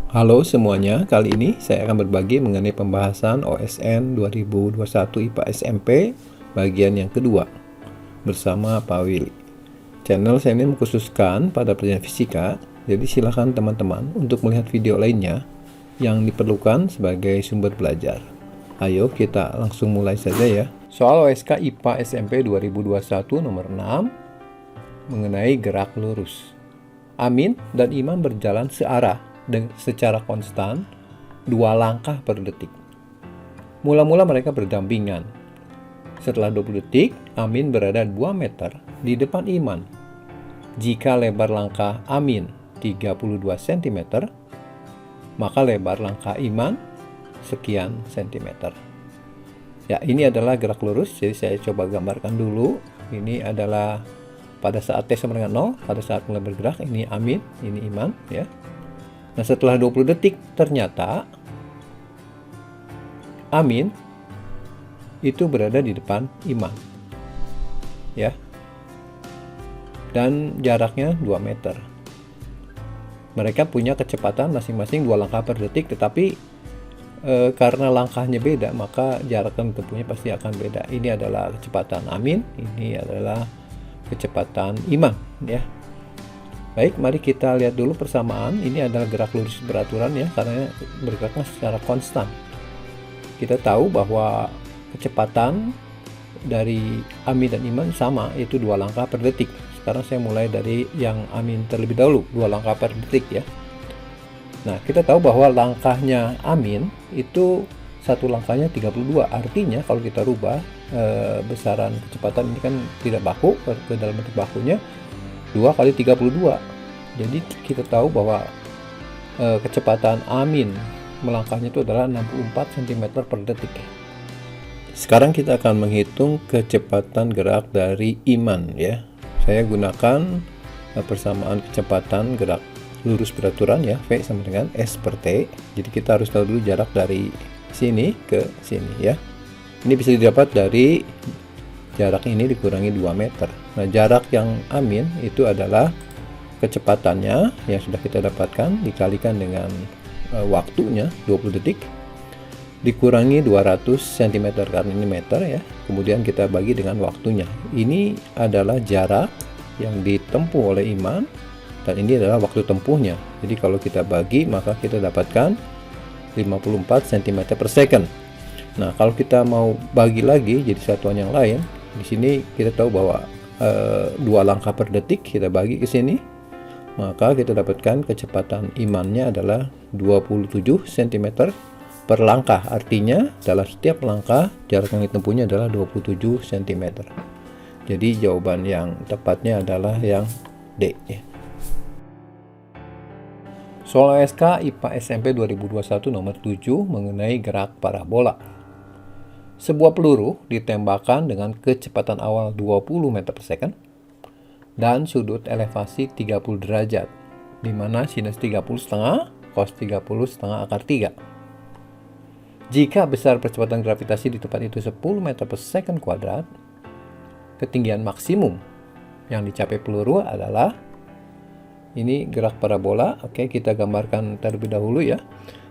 Halo semuanya, kali ini saya akan berbagi mengenai pembahasan OSN 2021 IPA SMP bagian yang kedua bersama Pak Willy. Channel saya ini mengkhususkan pada pelajaran fisika, jadi silakan teman-teman untuk melihat video lainnya yang diperlukan sebagai sumber belajar. Ayo kita langsung mulai saja ya. Soal OSK IPA SMP 2021 nomor 6 mengenai gerak lurus. Amin dan Iman berjalan searah secara konstan 2 langkah per detik. Mula-mula mereka berdampingan. Setelah 20 detik, Amin berada 2 meter di depan Iman. Jika lebar langkah Amin 32 cm, maka lebar langkah Iman sekian cm. Ya, ini adalah gerak lurus, jadi saya coba gambarkan dulu. Ini adalah pada saat T sama dengan 0, pada saat mulai bergerak, ini Amin, ini Iman, ya. Nah, setelah 20 detik, ternyata Amin itu berada di depan Iman, ya. Dan jaraknya 2 meter. Mereka punya kecepatan masing-masing 2 langkah per detik, tetapi karena langkahnya beda, maka jarak yang ditempuhnya pasti akan beda. Ini adalah kecepatan Amin, ini adalah kecepatan Iman, ya. Baik, mari kita lihat dulu persamaan. Ini adalah gerak lurus beraturan ya, karena bergeraknya secara konstan. Kita tahu bahwa kecepatan dari Amin dan Iman sama, yaitu 2 langkah per detik. Sekarang saya mulai dari yang Amin terlebih dahulu, 2 langkah per detik ya. Nah, kita tahu bahwa langkahnya Amin itu satu langkahnya 32. Artinya kalau kita rubah besaran kecepatan ini kan tidak baku ke dalam bentuk bakunya, 2 kali 32. Jadi kita tahu bahwa kecepatan Amin melangkahnya itu adalah 64 cm per detik. Sekarang kita akan menghitung kecepatan gerak dari Iman ya. Saya gunakan persamaan kecepatan gerak lurus beraturan ya, V sama dengan S per T. Jadi kita harus tahu dulu jarak dari sini ke sini ya. Ini bisa didapat dari jarak ini dikurangi 2 meter. Nah, jarak yang Amin itu adalah kecepatannya yang sudah kita dapatkan dikalikan dengan waktunya 20 detik dikurangi 200 cm karena ini meter ya. Kemudian kita bagi dengan waktunya. Ini adalah jarak yang ditempuh oleh Iman dan ini adalah waktu tempuhnya. Jadi kalau kita bagi maka kita dapatkan 54 cm per second. Nah, kalau kita mau bagi lagi jadi satuan yang lain, di sini kita tahu bahwa 2 langkah per detik kita bagi ke sini, maka kita dapatkan kecepatan Imannya adalah 27 cm per langkah. Artinya dalam setiap langkah jarak yang ditempuhnya adalah 27 cm. Jadi jawaban yang tepatnya adalah yang D ya. Soal OSK IPA SMP 2021 nomor 7 mengenai gerak parabola. Sebuah peluru ditembakkan dengan kecepatan awal 20 meter per second dan sudut elevasi 30 derajat, di mana sinus 30,5, cos 30,5 akar 3. Jika besar percepatan gravitasi di tempat itu 10 meter per second kuadrat, ketinggian maksimum yang dicapai peluru adalah, ini gerak parabola. Oke, kita gambarkan terlebih dahulu ya.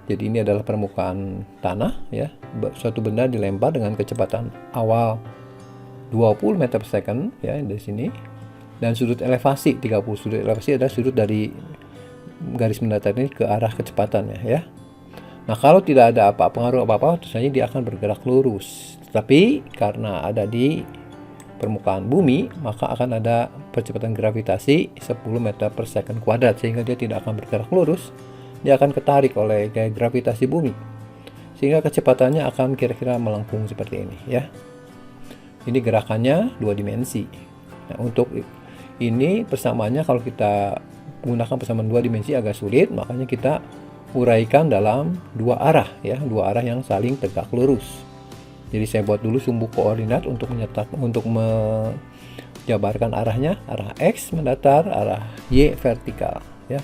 Jadi ini adalah permukaan tanah ya. Suatu benda dilempar dengan kecepatan awal 20 meter per second ya dari sini. Dan sudut elevasi 30. Sudut elevasi adalah sudut dari garis mendatar ini ke arah kecepatannya ya. Nah, kalau tidak ada pengaruh apa-apa, tentu saja dia akan bergerak lurus. Tapi karena ada di permukaan bumi, maka akan ada percepatan gravitasi 10 meter per second kuadrat, sehingga dia tidak akan bergerak lurus. Dia akan ketarik oleh gaya gravitasi bumi, sehingga kecepatannya akan kira-kira melengkung seperti ini ya. Ini gerakannya 2 dimensi. Nah, untuk ini persamaannya kalau kita gunakan persamaan 2 dimensi agak sulit, makanya kita uraikan dalam 2 arah ya, 2 arah yang saling tegak lurus. Jadi saya buat dulu sumbu koordinat untuk menjabarkan arahnya, arah X mendatar, arah Y vertikal ya.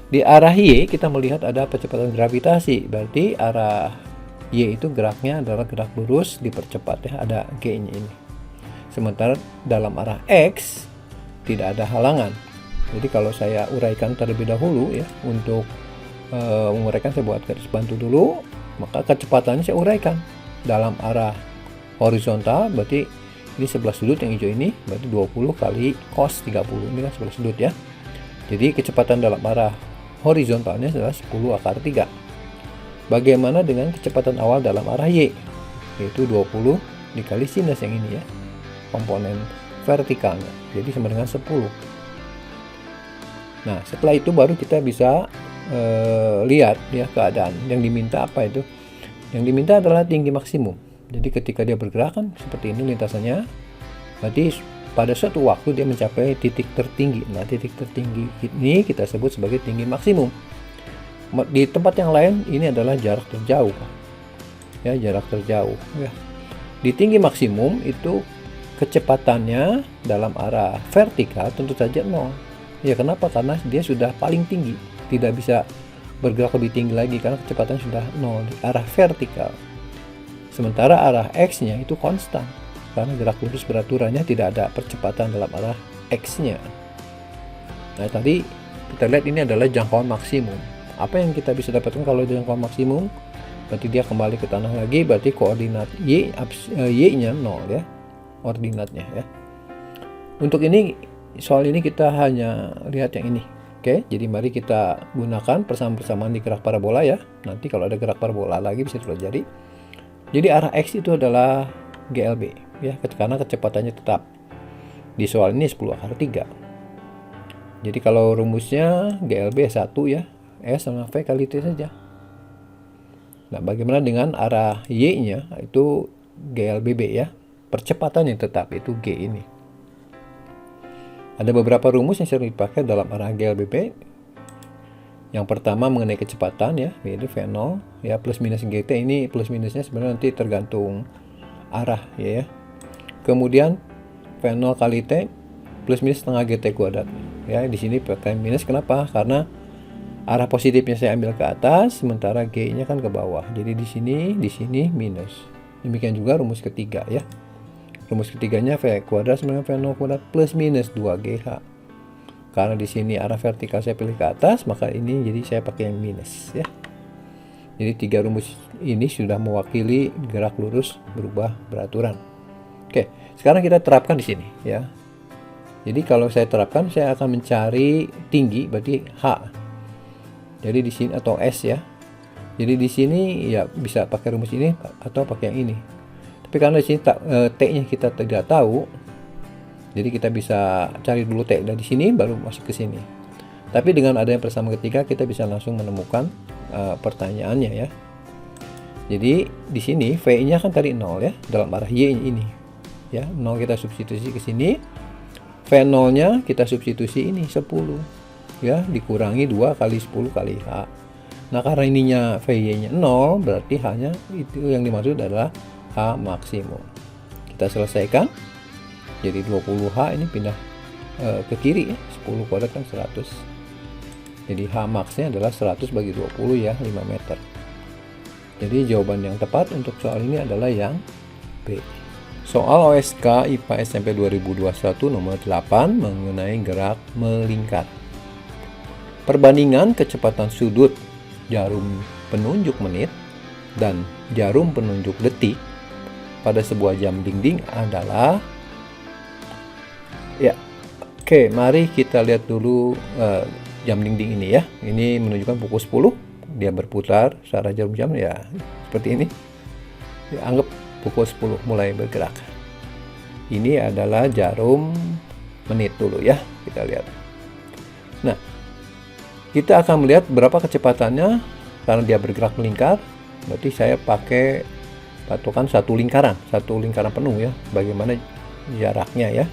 Di arah Y kita melihat ada percepatan gravitasi, berarti arah Y itu geraknya adalah gerak lurus dipercepat ya, ada G-nya ini. Sementara dalam arah X tidak ada halangan. Jadi kalau saya uraikan terlebih dahulu ya, untuk menguraikan, saya buat garis bantu dulu. Maka kecepatannya saya uraikan dalam arah horizontal, berarti ini sebelah sudut yang hijau ini, berarti 20 kali cos 30, ini kan sebelah sudut ya. Jadi kecepatan dalam arah horizontalnya adalah 10 akar 3. Bagaimana dengan kecepatan awal dalam arah Y? Yaitu 20 dikali sinus yang ini ya, komponen vertikalnya, jadi sama dengan 10. Nah, setelah itu baru kita bisa lihat ya keadaan yang diminta apa itu. Yang diminta adalah tinggi maksimum. Jadi ketika dia bergerak kan seperti ini lintasannya, berarti pada suatu waktu dia mencapai titik tertinggi. Nah, titik tertinggi ini kita sebut sebagai tinggi maksimum. Di tempat yang lain ini adalah jarak terjauh ya, jarak terjauh ya. Di tinggi maksimum itu kecepatannya dalam arah vertikal tentu saja 0 ya. Kenapa? Karena dia sudah paling tinggi, tidak bisa bergerak lebih tinggi lagi karena kecepatan sudah 0 di arah vertikal. Sementara arah X-nya itu konstan karena gerak lurus beraturannya, tidak ada percepatan dalam arah X-nya. Nah, tadi kita lihat ini adalah jangkauan maksimum. Apa yang kita bisa dapatkan kalau jangkauan maksimum? Berarti dia kembali ke tanah lagi, berarti koordinat Y-nya 0 ya, ordinatnya ya. Untuk ini, soal ini kita hanya lihat yang ini. Oke, jadi mari kita gunakan persamaan-persamaan di gerak parabola ya. Nanti kalau ada gerak parabola lagi bisa terjadi. Jadi arah X itu adalah GLB ya, karena kecepatannya tetap. Di soal ini 10 akar 3. Jadi kalau rumusnya GLB 1 ya, S sama V kali T saja. Nah, bagaimana dengan arah Y-nya itu GLBB ya, percepatan yang tetap itu G ini. Ada beberapa rumus yang sering dipakai dalam arah GLBB. Yang pertama mengenai kecepatan ya, yaitu V0 ya, plus minus GT. Ini plus minusnya sebenarnya nanti tergantung arah ya. Kemudian V0 kali T plus minus setengah GT kuadrat. Ya, di sini pakai minus, kenapa? Karena arah positifnya saya ambil ke atas, sementara G-nya kan ke bawah. Jadi di sini minus. Demikian juga rumus ketiga ya. Rumus ketiganya V kuadrat sama V0 kuadrat plus minus 2GH. Karena di sini arah vertikal saya pilih ke atas, maka ini jadi saya pakai yang minus ya. Jadi tiga rumus ini sudah mewakili gerak lurus berubah beraturan. Oke, sekarang kita terapkan di sini ya. Jadi kalau saya terapkan, saya akan mencari tinggi, berarti H. Jadi di sini atau S ya. Jadi di sini ya bisa pakai rumus ini atau pakai yang ini. Tapi karena di sini T-nya kita tidak tahu, jadi kita bisa cari dulu T dari sini baru masuk ke sini. Tapi dengan adanya persamaan ketiga kita bisa langsung menemukan pertanyaannya ya. Jadi di sini V-nya kan tadi 0 ya, dalam arah Y ini. Ya, 0 kita substitusi ke sini. V0-nya kita substitusi ini 10. Ya, dikurangi 2 kali 10 kali H. Nah, karena ininya VY-nya 0, berarti H-nya itu yang dimaksud adalah H maksimum. Kita selesaikan. Jadi 20H ini pindah ke kiri ya, 10 kuadrat kan 100. Jadi H max-nya adalah 100 bagi 20 ya, 5 meter. Jadi jawaban yang tepat untuk soal ini adalah yang B. Soal OSK IPA SMP 2021 nomor 8 mengenai gerak melingkar. Perbandingan kecepatan sudut jarum penunjuk menit dan jarum penunjuk detik pada sebuah jam dinding adalah ya. Oke, mari kita lihat dulu jam dinding ini ya. Ini menunjukkan pukul 10, dia berputar searah jarum jam ya, seperti ini. Ya, anggap pukul 10 mulai bergerak. Ini adalah jarum menit dulu ya, kita lihat. Nah, kita akan melihat berapa kecepatannya karena dia bergerak melingkar. Berarti saya pakai patokan satu lingkaran penuh ya. Bagaimana jaraknya ya?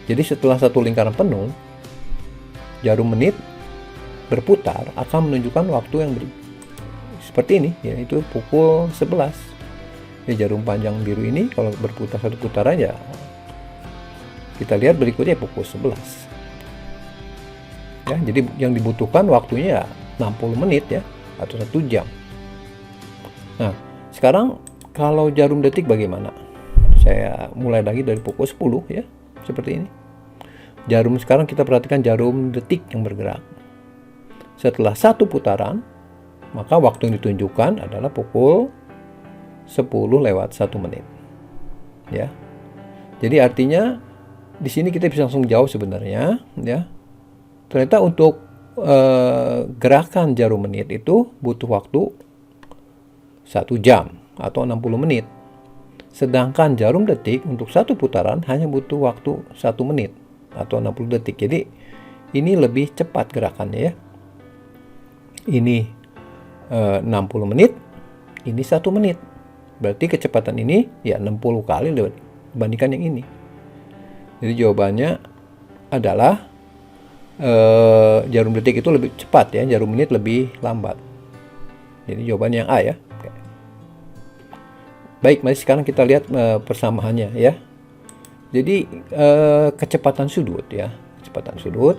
Jadi setelah satu lingkaran penuh, jarum menit berputar akan menunjukkan waktu yang seperti ini, yaitu pukul 11. Ya, jarum panjang biru ini kalau berputar satu putaran ya, kita lihat berikutnya pukul 11. Ya, jadi yang dibutuhkan waktunya 60 menit ya, atau 1 jam. Nah, sekarang kalau jarum detik bagaimana? Saya mulai lagi dari pukul 10 ya, seperti ini. Jarum sekarang kita perhatikan jarum detik yang bergerak. Setelah satu putaran, maka waktu yang ditunjukkan adalah pukul 10:01 ya. Jadi artinya di sini kita bisa langsung jawab sebenarnya ya. Ternyata untuk gerakan jarum menit itu butuh waktu 1 jam atau 60 menit. Sedangkan jarum detik untuk satu putaran hanya butuh waktu 1 menit atau 60 detik. Jadi ini lebih cepat gerakannya ya. Ini 60 menit, ini 1 menit. Berarti kecepatan ini ya 60 kali dibandingkan yang ini. Jadi jawabannya adalah jarum detik itu lebih cepat ya, jarum menit lebih lambat. Jadi jawabannya yang A ya. Oke. Baik, mari sekarang kita lihat persamaannya ya. Jadi kecepatan sudut ya, kecepatan sudut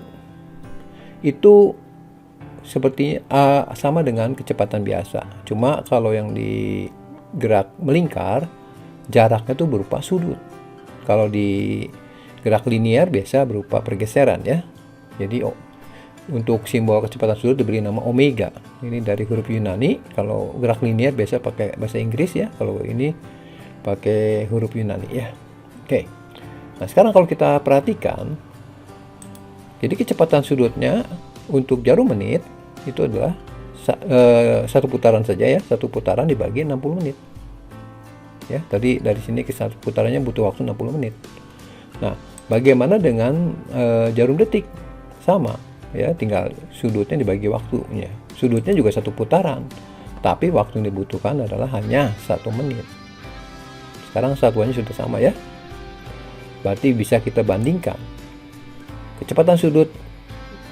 itu seperti sama dengan kecepatan biasa. Cuma kalau yang di gerak melingkar, jaraknya itu berupa sudut. Kalau di gerak linear biasa berupa pergeseran ya. Jadi untuk simbol kecepatan sudut diberi nama omega. Ini dari huruf Yunani. Kalau gerak linear biasa pakai bahasa Inggris ya. Kalau ini pakai huruf Yunani ya. Oke. Nah, sekarang kalau kita perhatikan, jadi kecepatan sudutnya untuk jarum menit itu adalah satu putaran saja ya. Satu putaran dibagi 60 menit. Ya, tadi dari sini ke satu putarannya butuh waktu 60 menit. Nah, bagaimana dengan jarum detik? Sama ya, tinggal sudutnya dibagi waktunya. Sudutnya juga satu putaran, tapi waktu yang dibutuhkan adalah hanya 1 menit. Sekarang satuannya sudah sama ya. Berarti bisa kita bandingkan kecepatan sudut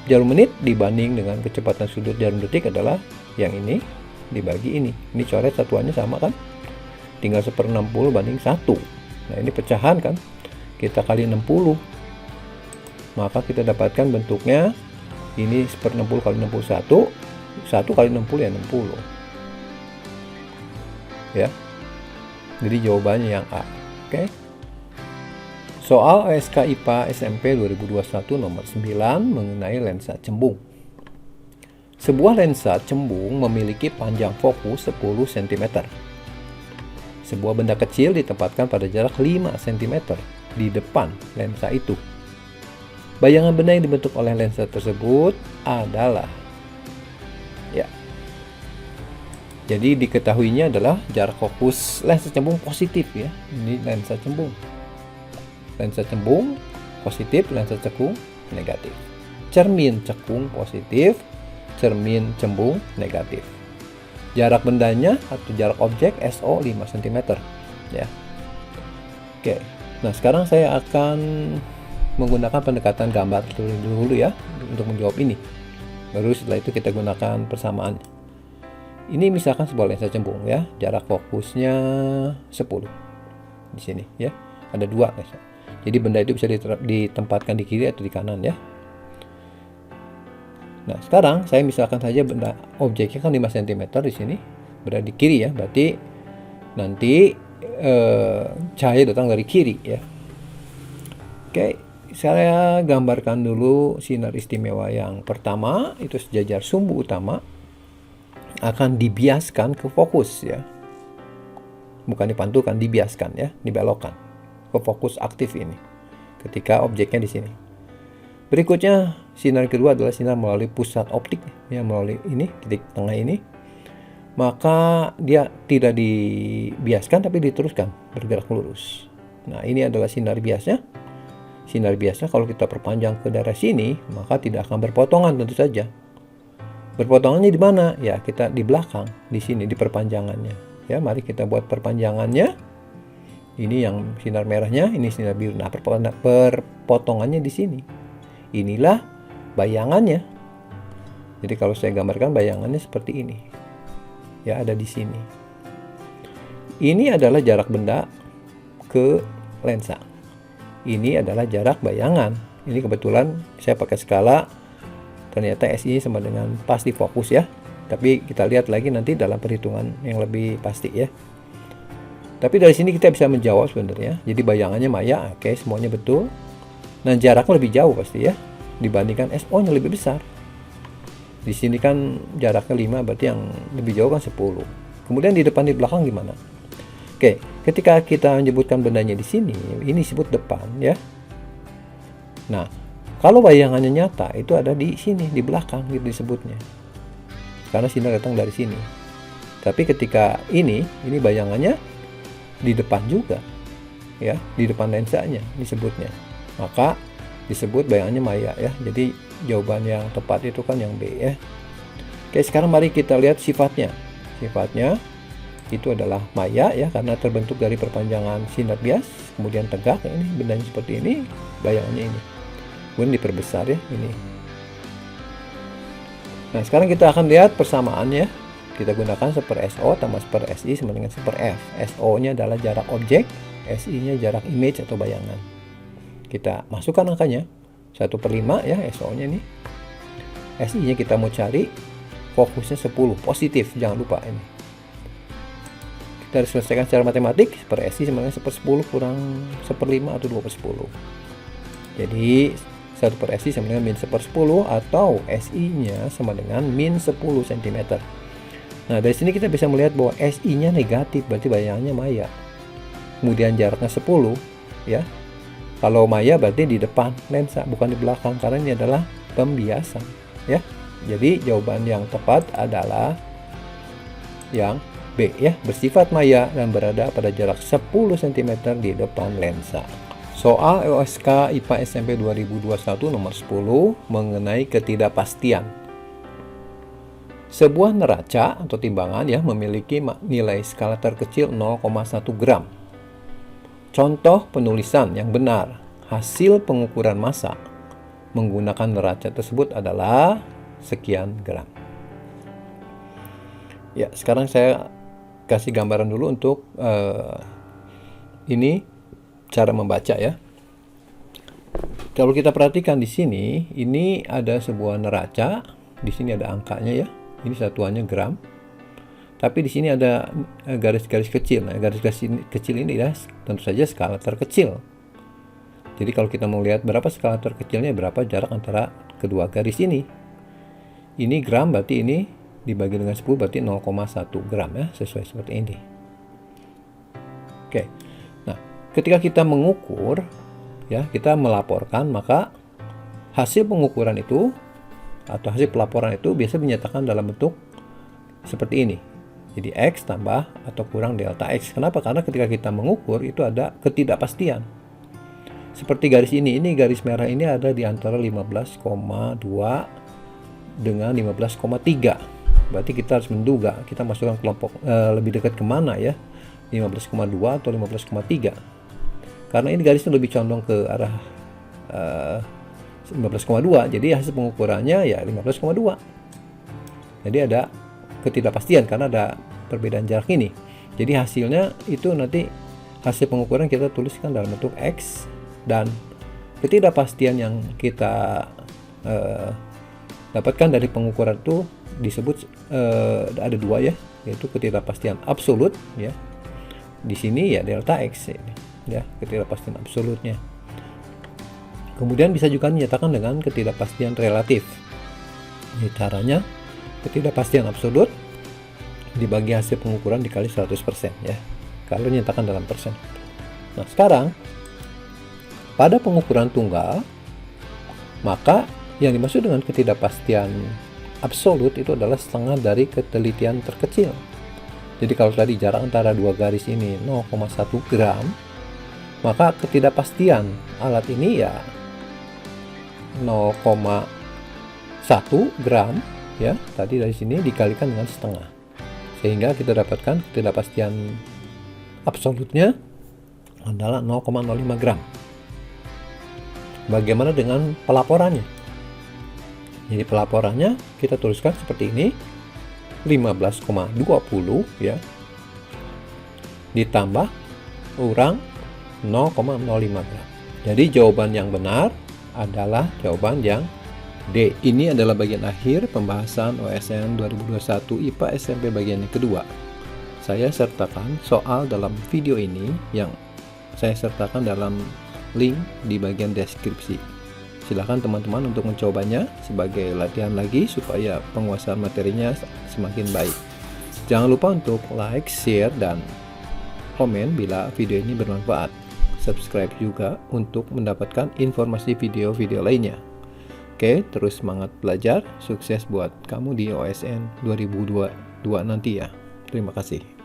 jarum menit dibanding dengan kecepatan sudut jarum detik adalah yang ini dibagi ini. Ini coret satuannya sama kan? Tinggal 1/60 banding 1. Nah, ini pecahan kan? Kita kali 60. Maka kita dapatkan bentuknya ini 1/60 kali 61. 1 kali 60 ya 60. Ya. Jadi jawabannya yang A. Oke. Soal ASK IPA SMP 2021 nomor 9 mengenai lensa cembung. Sebuah lensa cembung memiliki panjang fokus 10 cm. Sebuah benda kecil ditempatkan pada jarak 5 cm di depan lensa itu. Bayangan benda yang dibentuk oleh lensa tersebut adalah ya. Jadi diketahuinya adalah jarak fokus lensa cembung positif ya. Ini lensa cembung. Lensa cembung positif, lensa cekung negatif. Cermin cekung positif, cermin cembung negatif. Jarak bendanya atau jarak objek SO 5 cm ya. Oke. Nah, sekarang saya akan menggunakan pendekatan gambar dulu ya untuk menjawab ini. Baru setelah itu kita gunakan persamaan. Ini misalkan sebuah lensa cembung ya, jarak fokusnya 10 di sini ya. Ada 2 lensa. Jadi benda itu bisa ditempatkan di kiri atau di kanan ya. Nah, sekarang saya misalkan saja benda objeknya kan 5 cm di sini, berada di kiri ya. Berarti nanti cahaya datang dari kiri ya. Oke, saya gambarkan dulu sinar istimewa yang pertama, itu sejajar sumbu utama akan dibiaskan ke fokus ya. Bukan dipantulkan, dibiaskan ya, dibelokkan ke fokus aktif ini ketika objeknya di sini. Berikutnya sinar kedua adalah sinar melalui pusat optik ya, melalui ini titik tengah ini. Maka dia tidak dibiaskan tapi diteruskan bergerak lurus. Nah, ini adalah sinar biasnya. Sinar biasa kalau kita perpanjang ke daerah sini maka tidak akan berpotongan tentu saja. Berpotongannya di mana? Ya, kita di belakang, di sini di perpanjangannya. Ya, mari kita buat perpanjangannya. Ini yang sinar merahnya, ini sinar biru. Nah, perpotongannya di sini. Inilah bayangannya. Jadi kalau saya gambarkan bayangannya seperti ini. Ya, ada di sini. Ini adalah jarak benda ke lensa. Ini adalah jarak bayangan. Ini kebetulan saya pakai skala. Ternyata SI sama dengan pasti fokus ya. Tapi kita lihat lagi nanti dalam perhitungan yang lebih pasti ya. Tapi dari sini kita bisa menjawab sebenarnya. Jadi bayangannya maya, oke, semuanya betul. Dan jaraknya lebih jauh pasti ya, dibandingkan SO-nya lebih besar. Di sini kan jaraknya 5, berarti yang lebih jauh kan 10. Kemudian di depan di belakang gimana? Oke, ketika kita menyebutkan bendanya di sini, ini disebut depan ya. Nah, kalau bayangannya nyata itu ada di sini, di belakang gitu disebutnya. Karena sinar datang dari sini. Tapi ketika ini bayangannya di depan juga. Ya, di depan lensanya disebutnya. Maka disebut bayangannya maya ya. Jadi jawaban yang tepat itu kan yang B ya. Oke, sekarang mari kita lihat sifatnya. Sifatnya itu adalah maya ya, karena terbentuk dari perpanjangan sinar bias, kemudian tegak, ini bendanya seperti ini, bayangannya ini. Kemudian diperbesar ya, ini. Nah, sekarang kita akan lihat persamaannya. Kita gunakan 1/SO tambah 1/SI sama dengan 1/F. SO-nya adalah jarak objek, SI-nya jarak image atau bayangan. Kita masukkan angkanya. 1/5 ya, SO-nya ini. SI-nya kita mau cari, fokusnya 10, positif, jangan lupa ini. Kita harus selesaikan secara matematik. 1/SI sama dengan 1/10 kurang 1/5 atau 2/10. Jadi 1/SI sama dengan min 1/10 atau SI-nya sama dengan min 10 cm. Nah, dari sini kita bisa melihat bahwa SI-nya negatif, berarti bayangannya maya. Kemudian jaraknya 10 ya. Kalau maya berarti di depan lensa, bukan di belakang, karena ini adalah pembiasan ya. Jadi jawaban yang tepat adalah yang B ya, bersifat maya dan berada pada jarak 10 cm di depan lensa. Soal EOSK IPA SMP 2021 nomor 10 mengenai ketidakpastian. Sebuah neraca atau timbangan ya memiliki nilai skala terkecil 0,1 gram. Contoh penulisan yang benar hasil pengukuran massa menggunakan neraca tersebut adalah sekian gram. Ya, sekarang saya kasih gambaran dulu untuk ini cara membaca ya. Kalau kita perhatikan di sini, ini ada sebuah neraca, di sini ada angkanya ya. Ini satuannya gram. Tapi di sini ada garis-garis kecil. Nah, garis-garis kecil ini ya tentu saja skala terkecil. Jadi kalau kita mau lihat berapa skala terkecilnya, berapa jarak antara kedua garis ini. Ini gram, berarti ini dibagi dengan 10 berarti 0,1 gram ya, sesuai seperti ini. Oke. Nah, ketika kita mengukur ya, kita melaporkan, maka hasil pengukuran itu atau hasil pelaporan itu biasa dinyatakan dalam bentuk seperti ini. Jadi X tambah atau kurang delta X. Kenapa? Karena ketika kita mengukur itu ada ketidakpastian. Seperti garis ini garis merah ini ada di antara 15,2 dengan 15,3. Berarti kita harus menduga, kita masukkan kelompok lebih dekat kemana ya, 15,2 atau 15,3. Karena ini garisnya lebih condong ke arah 15,2, jadi hasil pengukurannya ya 15,2. Jadi ada ketidakpastian karena ada perbedaan jarak ini. Jadi hasilnya itu nanti hasil pengukuran kita tuliskan dalam bentuk X, dan ketidakpastian yang kita dapatkan dari pengukuran itu disebut ada dua ya, yaitu ketidakpastian absolut ya. Di sini ya delta X ini, ya, ketidakpastian absolutnya. Kemudian bisa juga dinyatakan dengan ketidakpastian relatif. Ini caranya, ketidakpastian absolut dibagi hasil pengukuran dikali 100% ya, kalau dinyatakan dalam persen. Nah, sekarang pada pengukuran tunggal, maka yang dimaksud dengan ketidakpastian absolut itu adalah setengah dari ketelitian terkecil. Jadi kalau tadi jarak antara dua garis ini 0,1 gram, maka ketidakpastian alat ini ya 0,1 gram ya, tadi dari sini dikalikan dengan setengah, sehingga kita dapatkan ketidakpastian absolutnya adalah 0,05 gram. Bagaimana dengan pelaporannya? Jadi pelaporannya kita tuliskan seperti ini, 15,20 ya, ditambah kurang 0,05 gram. Jadi jawaban yang benar adalah jawaban yang D. Ini adalah bagian akhir pembahasan OSN 2021 IPA SMP bagian yang kedua. Saya sertakan soal dalam video ini yang saya sertakan dalam link di bagian deskripsi. Silahkan teman-teman untuk mencobanya sebagai latihan lagi supaya penguasaan materinya semakin baik. Jangan lupa untuk like, share, dan komen bila video ini bermanfaat. Subscribe juga untuk mendapatkan informasi video-video lainnya. Oke, terus semangat belajar. Sukses buat kamu di OSN 2022 nanti ya. Terima kasih.